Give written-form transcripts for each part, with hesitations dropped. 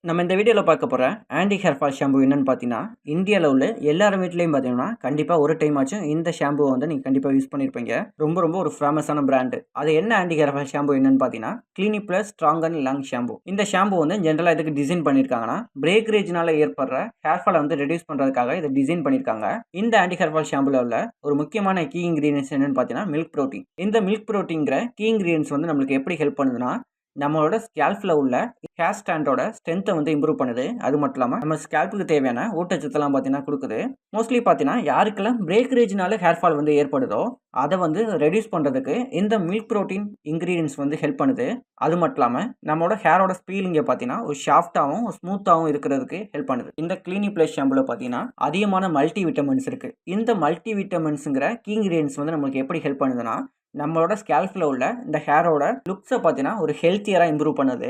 நம்ம இந்த வீடியோவில் பார்க்க போகிற ஆன்டி ஹேர் ஃபால் ஷாம்பு என்னென்னு பார்த்தீங்கன்னா, இந்தியாவில் உள்ள எல்லார் வீட்லேயும் பார்த்தீங்கன்னா, கண்டிப்பாக ஒரு டைம் ஆச்சும் இந்த ஷாம்புவை வந்து நீங்கள் கண்டிப்பாக யூஸ் பண்ணியிருப்பீங்க. ரொம்ப ஒரு ஃபேமஸான பிராண்டு. அது என்ன ஆன்டி ஹேர் ஃபால் ஷாம்பு என்னென்னு பார்த்தீங்கன்னா, clinic plus strong and long shampoo. இந்த ஷாம்பு வந்து ஜென்ரலாக எதுக்கு டிசைன் பண்ணியிருக்காங்கன்னா, பிரேக்கரேஜ்னால ஏற்படுற ஹேர் ஃபாலை வந்து ரெடியூஸ் பண்ணுறதுக்காக இதை டிசைன் பண்ணியிருக்காங்க. இந்த ஆன்டி ஹேர் ஃபால் ஷாம்புல உள்ள ஒரு முக்கியமான கீ இன்கிரீடியன்ஸ் என்னென்னு பார்த்தீங்கன்னா, மில்க் ப்ரோட்டீன். இந்த மில்க் ப்ரோட்டீன்கிற கீ இன்கிரீடியன்ஸ் வந்து நம்மளுக்கு எப்படி ஹெல்ப் பண்ணுதுன்னா, நம்மளோட ஸ்கேல்ப்ல உள்ள ஹேர் ஸ்டாண்டோட ஸ்ட்ரென்த்தை வந்து இம்ப்ரூவ் பண்ணுது. அது மட்டும் இல்லாமல் நம்ம ஸ்கேல்ப்புக்கு தேவையான ஊட்டச்சத்தெல்லாம் பார்த்தீங்கன்னா கொடுக்குது. மோஸ்ட்லி பார்த்தீங்கன்னா யாருக்கெல்லாம் பிரேக்கரேஜ்னால ஹேர் ஃபால் வந்து ஏற்படுதோ அதை வந்து ரெடியூஸ் பண்ணுறதுக்கு இந்த மில்க் ப்ரோட்டீன் இன்கிரீடியன்ஸ் வந்து ஹெல்ப் பண்ணுது. அது மட்டும் இல்லாமல் நம்மளோட ஹேரோட ஸ்பீலிங்கை பார்த்தீங்கன்னா ஒரு ஷாஃப்டாகவும் ஸ்மூத்தாகவும் இருக்கிறதுக்கு ஹெல்ப் பண்ணுது. இந்த கிளினிக் ப்ளஸ் ஷாம்புல பார்த்தீங்கன்னா அதிகமான மல்டி விட்டமின்ஸ் இருக்குது. இந்த மல்டி விட்டமின்ஸுங்கிற கீ இன்கிரீடியன்ஸ் வந்து நம்மளுக்கு எப்படி ஹெல்ப் பண்ணுதுன்னா, நம்மளோட ஸ்கேல்ப்ல உள்ள இந்த ஹேரோட லுக்ஸை பார்த்தீங்கன்னா ஒரு ஹெல்த்தியராக இம்ப்ரூவ் பண்ணுது.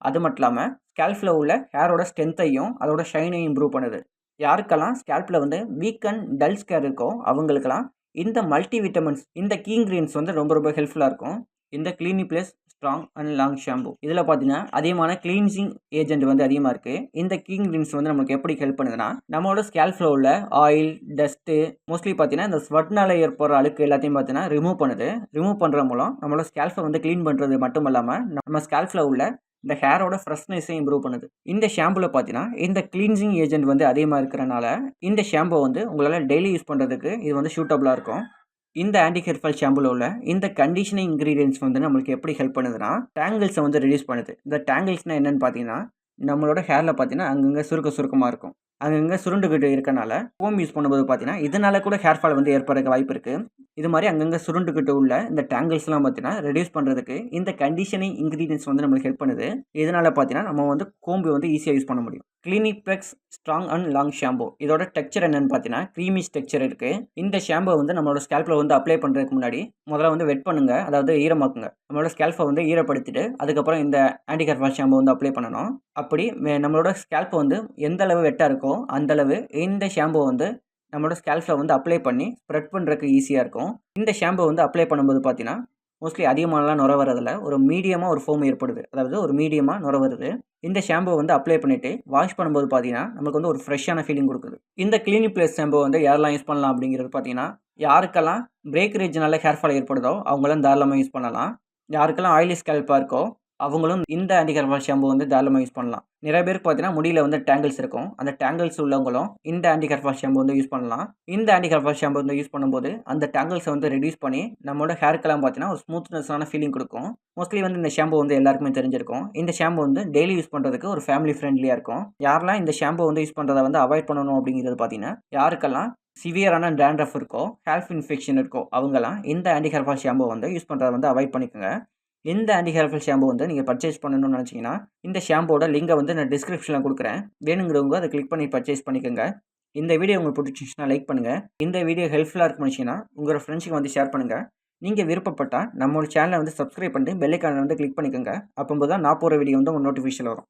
அது மட்டும் இல்லாமல் ஸ்கேல்ப்ல உள்ள ஹேரோட ஸ்ட்ரென்த்தையும் அதோட ஷைனையும் இம்ப்ரூவ் பண்ணுது. யாருக்கெல்லாம் ஸ்கேல்ப்ல வந்து வீக் அண்ட் டல் ஸ்கேர் இருக்கோ அவங்களுக்கெல்லாம் இந்த மல்டி விட்டமின்ஸ் இந்த கீ இன்கிரீடியன்ஸ் வந்து ரொம்ப ஹெல்ப்ஃபுல்லாக இருக்கும். இந்த clinic plus strong and long shampoo இதில் பார்த்தீங்கன்னா அதிகமான கிளீன்சிங் ஏஜென்ட் வந்து அதிகமாக இருக்குது. இந்த கீ இன்கிரீடியன்ஸ் வந்து நமக்கு எப்படி ஹெல்ப் பண்ணுதுன்னா, நம்மளோட ஸ்கேல்ப்ல உள்ள ஆயில், டஸ்ட்டு, மோஸ்ட்லி பார்த்தீங்கன்னா இந்த ஸ்வெட்னால ஏற்படுற அழுக்கு எல்லாத்தையும் பார்த்தீங்கன்னா ரிமூவ் பண்ணுது. ரிமூவ் பண்ணுற மூலம் நம்மளோட ஸ்கேல்ப்பை வந்து க்ளீன் பண்ணுறது மட்டும் இல்லாமல் நம்ம ஸ்கேல்ப்ல உள்ள இந்த ஹேரோட ஃப்ரெஷ்னஸையும் இம்ப்ரூவ் பண்ணுது. இந்த ஷாம்புல பார்த்தீங்கன்னா இந்த கிளீன்சிங் ஏஜென்ட் வந்து அதிகமாக இருக்கிறனால இந்த ஷாம்பு வந்து உங்களால் டெய்லி யூஸ் பண்ணுறதுக்கு இது வந்து சூட்டபுளாக இருக்கும். இந்த ஆன்டி ஹேர் ஃபால் ஷாம்புல உள்ள இந்த கண்டிஷனிங் இன்கிரீடியன்ஸ் வந்து நம்மளுக்கு எப்படி ஹெல்ப் பண்ணுதுன்னா, டேங்கிள்ஸை வந்து ரெடியூஸ் பண்ணுது. இந்த டேங்கிள்ஸ்னால் என்னென்னு பார்த்தீங்கன்னா, நம்மளோட ஹேரில் பார்த்தீங்கன்னா அங்கங்கே சுருக்கமாக இருக்கும். அங்கங்கே சுருண்டுக்கிட்டு இருக்கனால கோம் யூஸ் பண்ணும்போது பார்த்தீங்கன்னா இதனால கூட ஹேர் ஃபால் வந்து ஏற்படுறதுக்கு வாய்ப்பு இருக்குது. இது மாதிரி அங்கங்கே சுருண்டுக்கிட்டு உள்ள இந்த டேங்கிள்ஸ்லாம் பார்த்தீங்கன்னா ரெடியூஸ் பண்ணுறதுக்கு இந்த கண்டிஷனிங் இன்கிரீடியன்ஸ் வந்து நம்மளுக்கு ஹெல்ப் பண்ணுது. இதனால் பார்த்தீங்கன்னா நம்ம வந்து கோம்பு வந்து ஈஸியாக யூஸ் பண்ண முடியும். Clinic plus strong and long shampoo இதோட டெக்ஸ்சர் என்னென்னு பார்த்தீங்கன்னா க்ரீமிஷ் டெக்ஸ்சர் இருக்குது. இந்த ஷாம்பை வந்து நம்மளோட ஸ்கேல்ப்பில் வந்து அப்ளை பண்ணுறதுக்கு முன்னாடி முதல்ல வந்து வெட் பண்ணுங்கள், அதாவது ஈரமாக்குங்க. நம்மளோட ஸ்கேல்ப்பை வந்து ஈரப்படுத்திட்டு அதுக்கப்புறம் இந்த ஆன்டி ஹேர் ஃபால் ஷாம்பு வந்து அப்ளை பண்ணணும். அப்படி நம்மளோட ஸ்கேல்ப் வந்து எந்த அளவு வெட்டாக இருக்கோ அந்தளவு இந்த ஷாம்பு வந்து நம்மளோட ஸ்கேல்ப்ல வந்து அப்ளை பண்ணி ஸ்ப்ரெட் பண்ணுறதுக்கு ஈஸியாக இருக்கும். இந்த ஷாம்பு வந்து அப்ளை பண்ணும்போது பார்த்தீங்கன்னா மோஸ்ட்லி அதிகமானலாம் நுர வரதில்ல, ஒரு மீடியமாக ஒரு ஃபோம் ஏற்படுது. அதாவது ஒரு மீடியமாக நுர வருது. இந்த ஷாம்பு வந்து அப்ளை பண்ணிவிட்டு வாஷ் பண்ணும்போது பார்த்தீங்கன்னா நமக்கு வந்து ஒரு ஃப்ரெஷ்ஷான ஃபீலிங் கொடுக்குது. இந்த கிளினிக் ப்ளஸ் ஷாம்பு வந்து யாரெல்லாம் யூஸ் பண்ணலாம் அப்படிங்கிறது பார்த்தீங்கன்னா, யாருக்கெல்லாம் பிரேக்கரேஜ்னால ஹேர் ஃபால் ஏற்படுதோ அவங்களாம் தாராளமாக யூஸ் பண்ணலாம். யாருக்கெல்லாம் ஆயிலி ஸ்கேல்ப்பாக இருக்கோ அவங்களும் இந்த ஆன்டி ஹேர் ஃபால் ஷாம்பு வந்து தாராளமாக யூஸ் பண்ணலாம். நிறைய பேருக்கு பார்த்தீங்கன்னா முடியல வந்து டேங்கிள்ஸ் இருக்கும். அந்த டேங்கிள்ஸ் உள்ளவங்களும் இந்த ஆன்டி ஹேர் ஃபால் ஷாம்பு வந்து யூஸ் பண்ணலாம். இந்த ஆன்டி ஹேர் ஃபால் ஷாம்பு வந்து யூஸ் பண்ணும்போது அந்த டேங்கிள்ஸை வந்து ரெடியூஸ் பண்ணி நம்மளோட ஹேருக்கெல்லாம் பார்த்தீங்கன்னா ஒரு ஸ்மூத்னஸான ஃபீலிங் கொடுக்கும். மோஸ்ட்லி வந்து இந்த ஷாம்பு வந்து எல்லாருக்குமே தெரிஞ்சிருக்கும். இந்த ஷாம்பு வந்து டெய்லி யூஸ் பண்ணுறதுக்கு ஒரு ஃபேமிலி ஃப்ரெண்ட்லியாக இருக்கும். யாரெல்லாம் இந்த ஷாம்பு வந்து யூஸ் பண்ணுறதை வந்து அவாய்ட் பண்ணணும் அப்படிங்கிறது பார்த்தீங்கன்னா, யாருக்கெல்லாம் சிவியரான டேண்ட்ரஃப் இருக்கோ, ஹேர் இன்ஃபெக்ஷன் இருக்கோ அவங்கெல்லாம் இந்த ஆன்டி ஹேர் ஃபால் ஷாம்பு வந்து யூஸ் பண்ணுறதை வந்து அவாய்ட் பண்ணிக்கோங்க. இந்த ஆன்டி ஹேர் ஃபால் ஷாம்பு வந்து நீங்கள் பர்ச்சேஸ் பண்ணணும்னு நினச்சிங்கன்னா, இந்த ஷாம்போட லிங்கை வந்து நான் டிஸ்கிரிப்ஷனில் கொடுக்குறேன். வேணுங்கிறவங்க அதை கிளிக் பண்ணி பர்ச்சேஸ் பண்ணிக்கோங்க. இந்த வீடியோ உங்களுக்கு பிடிச்சிச்சுன்னா லைக் பண்ணுங்கள். இந்த வீடியோ ஹெல்ப்ஃபுல்லாக இருக்குன்னு நினச்சிங்கன்னா உங்களோட ஃப்ரெண்ட்ஸுக்கு வந்து ஷேர் பண்ணுங்கள். நீங்கள் விருப்பப்பட்டால் நம்மளோட சேனலை வந்து சப்ஸ்கிரைப் பண்ணிட்டு பெல் ஐக்கானை வந்து கிளிக் பண்ணிக்கோங்க. அப்போது தான் நான் போகிற வீடியோ வந்து உங்கள் நோட்டிஃபிகேஷன் வரும்.